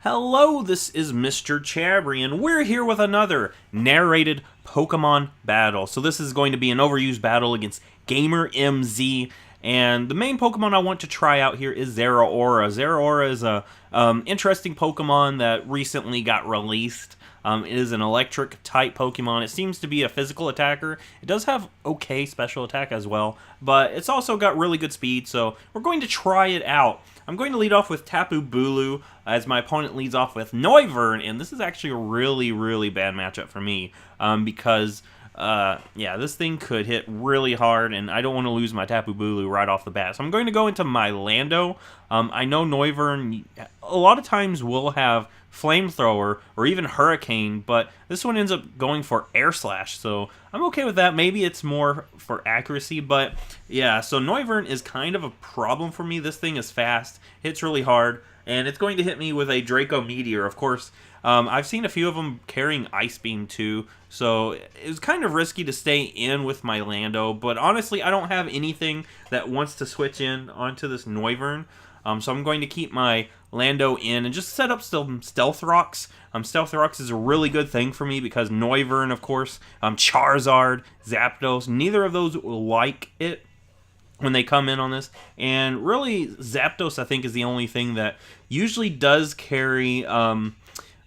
Hello, this is Mr. Chabry, and we're here with another narrated Pokemon battle. So this is going to be an overused battle against Gamer MZ, and the main Pokemon I want to try out here is Zeraora. Zeraora is a interesting Pokemon that recently got released. It is an electric type Pokemon. It seems to be a physical attacker. It does have okay special attack as well, but it's also got really good speed, so we're going to try it out. I'm going to lead off with Tapu Bulu as my opponent leads off with Noivern, and this is actually a really bad matchup for me because yeah, this thing could hit really hard, and I don't want to lose my Tapu Bulu right off the bat. So I'm going to go into my Lando. I know Noivern a lot of times will have Flamethrower or even Hurricane, but this one ends up going for Air Slash, so I'm okay with that. Maybe it's more for accuracy, but yeah, so Noivern is kind of a problem for me. This thing is fast, hits really hard, and it's going to hit me with a Draco Meteor. Of course, I've seen a few of them carrying Ice Beam too, so it was kind of risky to stay in with my Lando, but honestly, I don't have anything that wants to switch in onto this Noivern. So I'm going to keep my Lando in and just set up some Stealth Rocks. Stealth Rocks is a really good thing for me because Noivern, of course, Charizard, Zapdos, neither of those will like it when they come in on this. And really, Zapdos, I think, is the only thing that usually does carry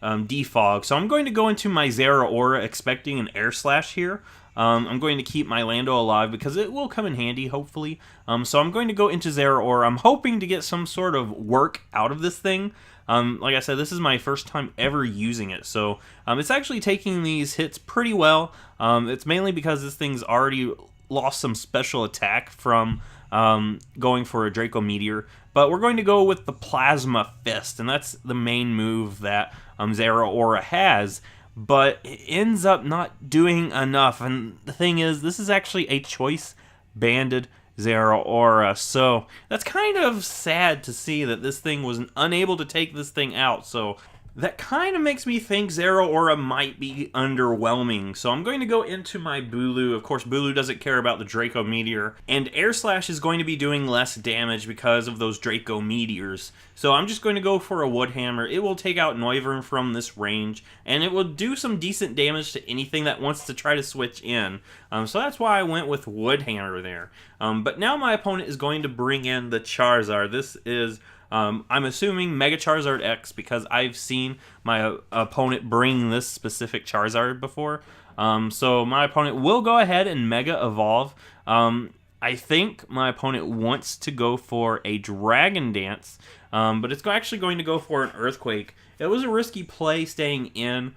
Defog. So I'm going to go into my Zeraora expecting an Air Slash here. I'm going to keep my Lando alive because it will come in handy, hopefully. So I'm going to go into Zeraora. I'm hoping to get some sort of work out of this thing. Like I said, this is my first time ever using it, so it's actually taking these hits pretty well. It's mainly because this thing's already lost some special attack from going for a Draco Meteor. But we're going to go with the Plasma Fist, and that's the main move that Zeraora has. But it ends up not doing enough, and the thing is, this is actually a choice banded Zeraora, so that's kind of sad to see that this thing was unable to take this thing out. So that kind of makes me think Zeraora might be underwhelming. So I'm going to go into my Bulu. Of course, Bulu doesn't care about the Draco Meteor. And Air Slash is going to be doing less damage because of those Draco Meteors. So I'm just going to go for a Wood Hammer. It will take out Noivern from this range. And it will do some decent damage to anything that wants to try to switch in. So that's why I went with Wood Hammer there. But now my opponent is going to bring in the Charizard. This is... I'm assuming Mega Charizard X because I've seen my opponent bring this specific Charizard before. So my opponent will go ahead and Mega Evolve. I think my opponent wants to go for a Dragon Dance, but it's actually going to go for an Earthquake. It was a risky play staying in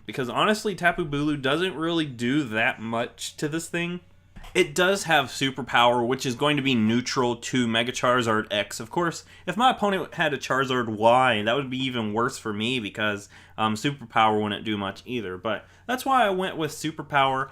because honestly Tapu Bulu doesn't really do that much to this thing. It does have Superpower, which is going to be neutral to Mega Charizard X. Of course, if my opponent had a Charizard Y, that would be even worse for me because Superpower wouldn't do much either. But that's why I went with Superpower.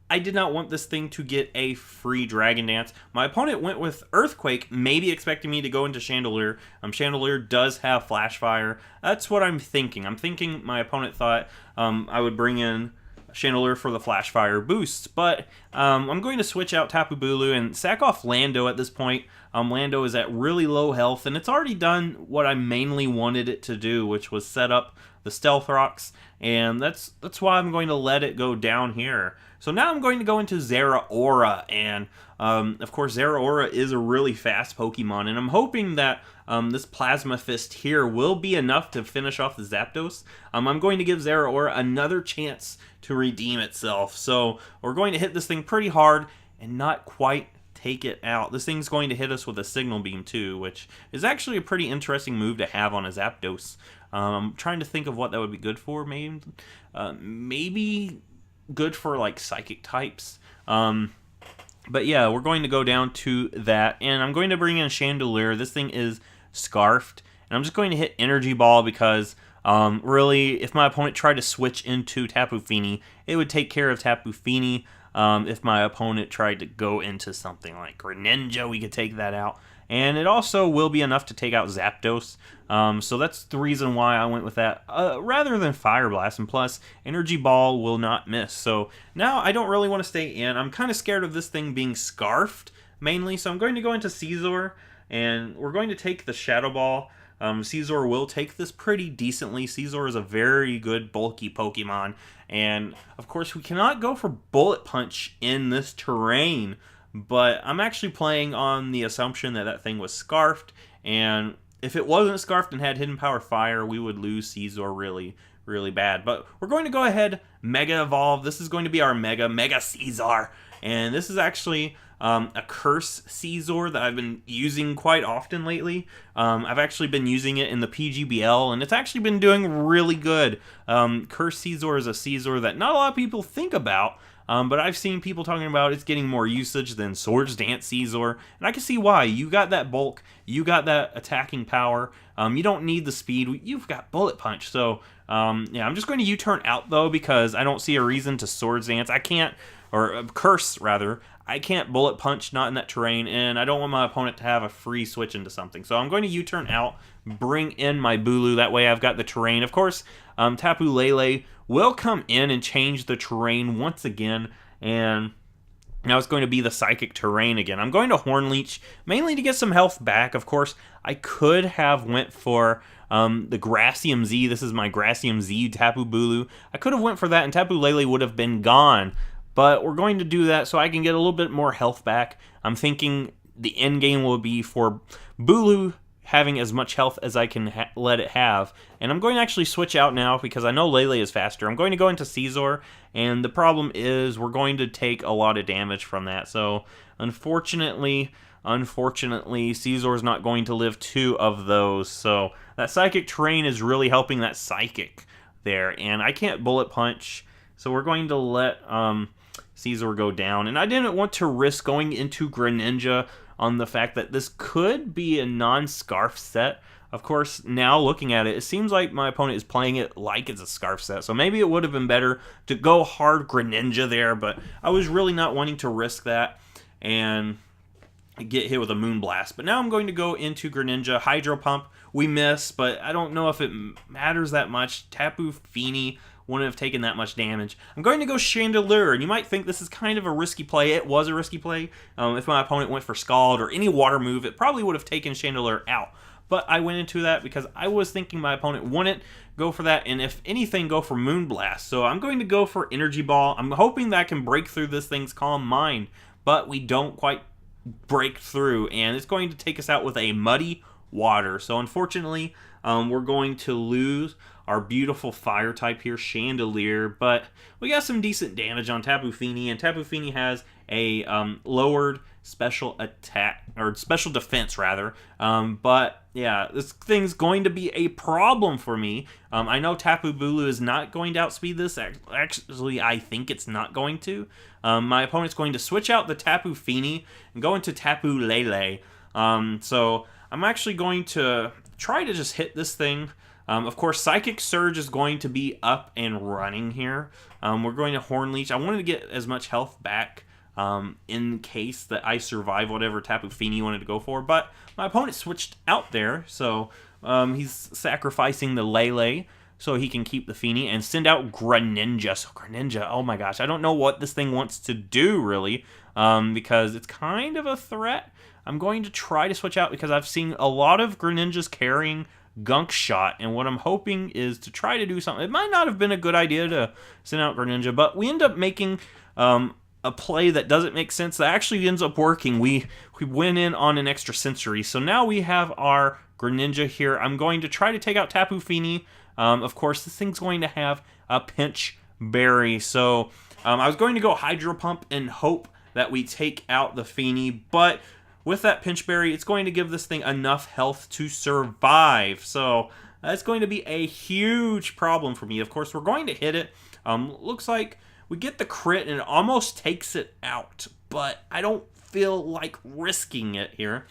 I did not want this thing to get a free Dragon Dance. My opponent went with Earthquake, maybe expecting me to go into Chandelier. Chandelier does have Flash Fire. That's what I'm thinking. I'm thinking my opponent thought I would bring in Chandelier for the Flash Fire boost, but I'm going to switch out Tapu Bulu and sack off Lando at this point. Lando is at really low health, and it's already done what I mainly wanted it to do, which was set up the Stealth Rocks, and that's why I'm going to let it go down here. So now I'm going to go into Zeraora, and of course Zeraora is a really fast Pokemon, and I'm hoping that this Plasma Fist here will be enough to finish off the Zapdos. I'm going to give Zeraora another chance to redeem itself. So we're going to hit this thing pretty hard and not quite take it out. This thing's going to hit us with a Signal Beam too, which is actually a pretty interesting move to have on a Zapdos. I'm trying to think of what that would be good for. Maybe good for like Psychic types. But yeah, we're going to go down to that, and I'm going to bring in Chandelier. This thing is Scarfed, and I'm just going to hit Energy Ball because really, if my opponent tried to switch into Tapu Fini, it would take care of Tapu Fini. If my opponent tried to go into something like Greninja, we could take that out. And it also will be enough to take out Zapdos. So that's the reason why I went with that rather than Fire Blast. And plus, Energy Ball will not miss. So now I don't really want to stay in. I'm kind of scared of this thing being Scarfed mainly. So I'm going to go into Caesar, and we're going to take the Shadow Ball. Caesar will take this pretty decently. Caesar is a very good bulky Pokemon, and of course we cannot go for Bullet Punch in this terrain, but I'm actually playing on the assumption that that thing was Scarfed, and if it wasn't Scarfed and had Hidden Power Fire, we would lose Caesar really bad. But we're going to go ahead, Mega Evolve. This is going to be our Mega Caesar, and this is actually a Curse Caesar that I've been using quite often lately. I've actually been using it in the PGBL, and it's actually been doing really good. Curse Caesar is a Caesar that not a lot of people think about, but I've seen people talking about it's getting more usage than Swords Dance Caesar, and I can see why. You got that bulk, you got that attacking power, you don't need the speed, you've got Bullet Punch. So, yeah, I'm just going to U-turn out, though, because I don't see a reason to Swords Dance. I can't, or Curse, rather. I can't Bullet Punch, not in that terrain, and I don't want my opponent to have a free switch into something. So I'm going to U-turn out, bring in my Bulu. That way I've got the terrain. Of course, Tapu Lele will come in and change the terrain once again, and now it's going to be the Psychic terrain again. I'm going to Horn Leech, mainly to get some health back. Of course, I could have went for the Grassium Z. This is my Grassium Z Tapu Bulu. I could have went for that, and Tapu Lele would have been gone. But we're going to do that so I can get a little bit more health back. I'm thinking the end game will be for Bulu having as much health as I can let it have. And I'm going to actually switch out now because I know Lele is faster. I'm going to go into Caesar, and the problem is we're going to take a lot of damage from that. So unfortunately, Caesar is not going to live 2 of those. So that Psychic terrain is really helping that Psychic there. And I can't Bullet Punch, so we're going to let Caesar go down. And I didn't want to risk going into Greninja on the fact that this could be a non-Scarf set. Of course, now looking at it, it seems like my opponent is playing it like it's a Scarf set. So maybe it would have been better to go hard Greninja there, but I was really not wanting to risk that and get hit with a Moonblast. But now I'm going to go into Greninja, Hydro Pump. We miss, but I don't know if it matters that much. Tapu Fini wouldn't have taken that much damage. I'm going to go Chandelure, and you might think this is kind of a risky play. It was a risky play. If my opponent went for Scald or any water move, it probably would have taken Chandelure out. But I went into that because I was thinking my opponent wouldn't go for that, and if anything, go for Moonblast. So I'm going to go for Energy Ball. I'm hoping that I can break through this thing's Calm Mind, but we don't quite break through, and it's going to take us out with a Muddy Water. So unfortunately, we're going to lose our beautiful fire type here, Chandelure, but we got some decent damage on Tapu Fini, and Tapu Fini has a lowered special attack, or special defense rather, but yeah, this thing's going to be a problem for me. I know Tapu Bulu is not going to outspeed this. Actually, I think it's not going to. My opponent's going to switch out the Tapu Fini and go into Tapu Lele. So I'm actually going to try to just hit this thing. Of course, Psychic Surge is going to be up and running here. We're going to Horn Leech. I wanted to get as much health back in case that I survive whatever Tapu Fini wanted to go for, but my opponent switched out there, so he's sacrificing the Lele so he can keep the Fini and send out Greninja. So Greninja, oh my gosh, I don't know what this thing wants to do, really, because it's kind of a threat. I'm going to try to switch out because I've seen a lot of Greninjas carrying Gunk Shot, and what I'm hoping is to try to do something. It might not have been a good idea to send out Greninja, but we end up making a play that doesn't make sense that actually ends up working. We went in on an extra sensory, so now we have our Greninja here. I'm going to try to take out Tapu Fini. Of course, this thing's going to have a Pinch Berry, so I was going to go Hydro Pump and hope that we take out the Fini, but with that Pinch Berry, it's going to give this thing enough health to survive. So that's going to be a huge problem for me. Of course, we're going to hit it. Looks like we get the crit and it almost takes it out, but I don't feel like risking it here.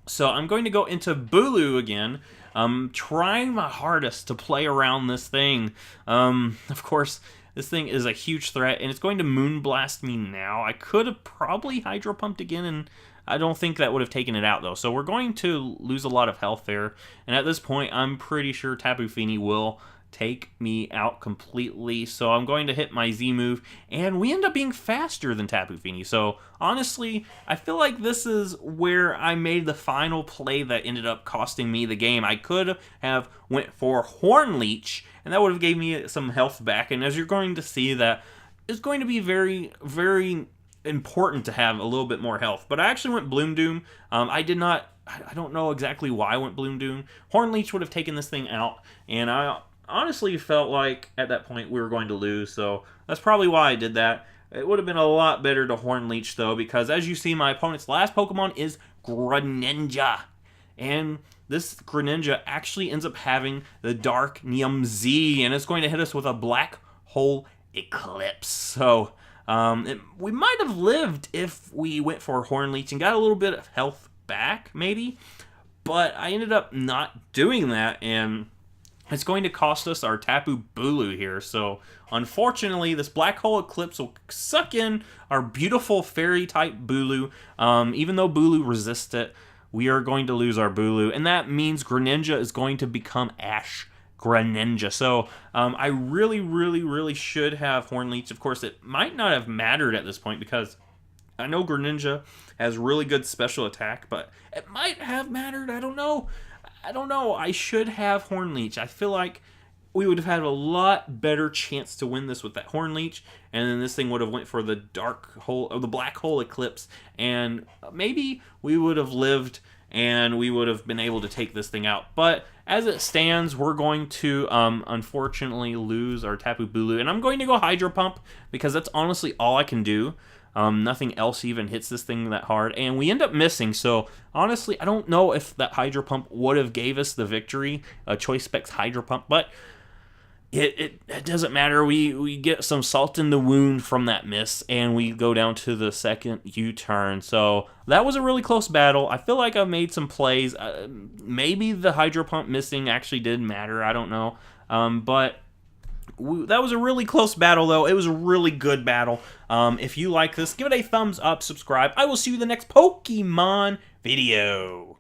So I'm going to go into Bulu again. I'm trying my hardest to play around this thing. Of course, this thing is a huge threat, and it's going to Moonblast me now. I could have probably Hydro Pumped again, and I don't think that would have taken it out, though. So we're going to lose a lot of health there. And at this point, I'm pretty sure Tapu Fini will take me out completely. So I'm going to hit my Z move, and we end up being faster than Tapu Fini. So honestly, I feel like this is where I made the final play that ended up costing me the game. I could have went for Horn Leech, and that would have gave me some health back. And as you're going to see, that is going to be very, very important to have a little bit more health. But I actually went Bloom Doom. I don't know exactly why I went Bloom Doom. Horn Leech would have taken this thing out, and I honestly felt like at that point we were going to lose, so that's probably why I did that. It would have been a lot better to Horn Leech, though, because as you see, my opponent's last Pokemon is Greninja. And this Greninja actually ends up having the Dark Neum Z, and it's going to hit us with a Black Hole Eclipse. So we might have lived if we went for Horn Leech and got a little bit of health back, maybe. But I ended up not doing that, and it's going to cost us our Tapu Bulu here. So, unfortunately, this Black Hole Eclipse will suck in our beautiful Fairy-type Bulu. Even though Bulu resists it, we are going to lose our Bulu. And that means Greninja is going to become Ash Greninja. So, I really, really, really should have Horn Leech. Of course, it might not have mattered at this point because I know Greninja has really good special attack, but it might have mattered. I don't know. I should have Horn Leech. I feel like we would have had a lot better chance to win this with that Horn Leech, and then this thing would have went for the dark hole or the Black Hole Eclipse, and maybe we would have lived and we would have been able to take this thing out. But as it stands, we're going to unfortunately lose our Tapu Bulu, and I'm going to go Hydro Pump because that's honestly all I can do. Nothing else even hits this thing that hard, and we end up missing. So honestly, I don't know if that Hydro Pump would have gave us the victory, Choice Specs Hydro Pump, but it doesn't matter. We get some salt in the wound from that miss, and we go down to the second U-turn. So that was a really close battle. I feel like I've made some plays. Maybe the Hydro Pump missing actually did matter. I don't know, but that was a really close battle, though. It was a really good battle. If you like this, give it a thumbs up, subscribe. I will see you in the next Pokemon video.